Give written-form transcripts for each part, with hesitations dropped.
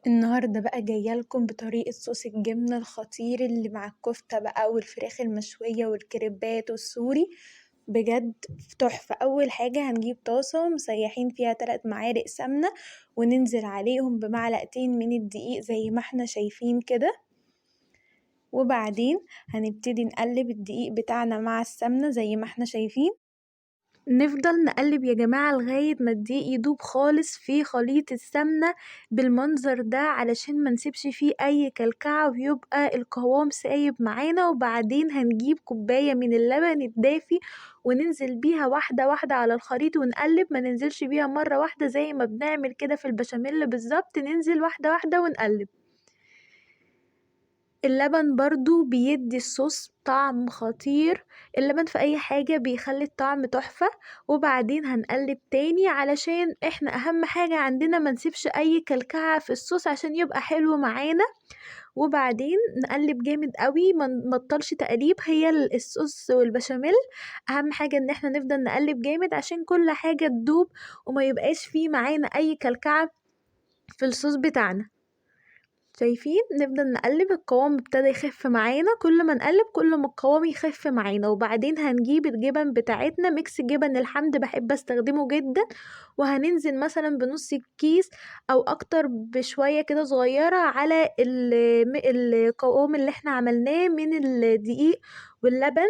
النهاردة بقى جاية لكم بطريقة صوص الجبنة الخطير اللي مع الكفتة بقى والفراخ المشوية والكريبات والسوري، بجد تحفة. أول حاجة هنجيب طاسة مسيحين فيها 3 معالق سمنة وننزل عليهم بمعلقتين من الدقيق زي ما احنا شايفين كده، وبعدين هنبتدي نقلب الدقيق بتاعنا مع السمنة زي ما احنا شايفين. نفضل نقلب يا جماعة لغاية ما الدقيق يدوب خالص في خليط السمنة بالمنظر ده، علشان منسيبش فيه اي كلكعة ويبقى القوام سايب معانا. وبعدين هنجيب كوباية من اللبن الدافي وننزل بيها واحدة واحدة على الخليط ونقلب، ما ننزلش بيها مرة واحدة زي ما بنعمل كده في البشاميل بالظبط، ننزل واحدة واحدة ونقلب. اللبن برضو بيدي الصوص طعم خطير، اللبن في اي حاجة بيخلي الطعم تحفة. وبعدين هنقلب تاني علشان احنا اهم حاجة عندنا منسيبش اي كلكعة في الصوص عشان يبقى حلو معانا. وبعدين نقلب جامد قوي، ما نبطلش تقليب. هي الصوص والبشاميل اهم حاجة ان احنا نفضل نقلب جامد عشان كل حاجة تدوب وما يبقاش فيه معانا اي كلكعة في الصوص بتاعنا. شايفين؟ نفضل نقلب، القوام ابتدى يخف معانا، كل ما نقلب كل ما القوام يخف معانا. وبعدين هنجيب الجبن بتاعتنا، ميكس جبن الحمد بحب استخدمه جدا، وهننزل مثلا بنص الكيس او اكتر بشوية كده صغيرة على القوام اللي احنا عملناه من الدقيق واللبن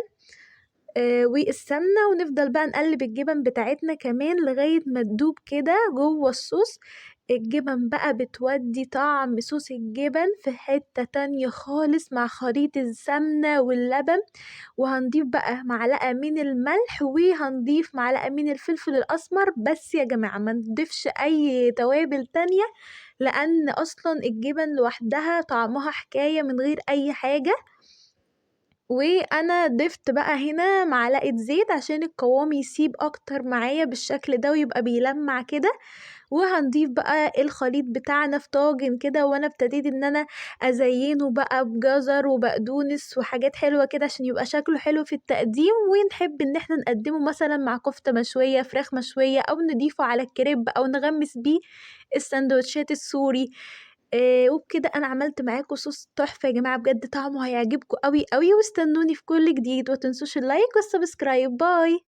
والسمنة. ونفضل بقى نقلب الجبن بتاعتنا كمان لغاية ما تدوب كده جوه الصوص. الجبن بقى بتودي طعم صوص الجبن في حتة تانية خالص مع خليط السمنة واللبن. وهنضيف بقى معلقة من الملح وهنضيف معلقة من الفلفل الأسمر بس يا جماعة، ما نضيفش أي توابل تانية، لأن أصلا الجبن لوحدها طعمها حكاية من غير أي حاجة. وانا ضفت بقى هنا معلقة زيت عشان القوام يسيب اكتر معايا بالشكل ده ويبقى بيلمع كده. وهنضيف بقى الخليط بتاعنا في طاجن كده، وانا ابتديت ان انا ازينه بقى بجزر وبقدونس وحاجات حلوة كده عشان يبقى شكله حلو في التقديم. ونحب ان احنا نقدمه مثلا مع كفتة مشوية، فراخ مشوية، او نضيفه على الكريب او نغمس بيه السندوتشات السوري. وبكده انا عملت معاكم صوص تحفة يا جماعة، بجد طعمه هيعجبكم قوي قوي. واستنوني في كل جديد، وتنسوش اللايك والسبسكرايب. باي.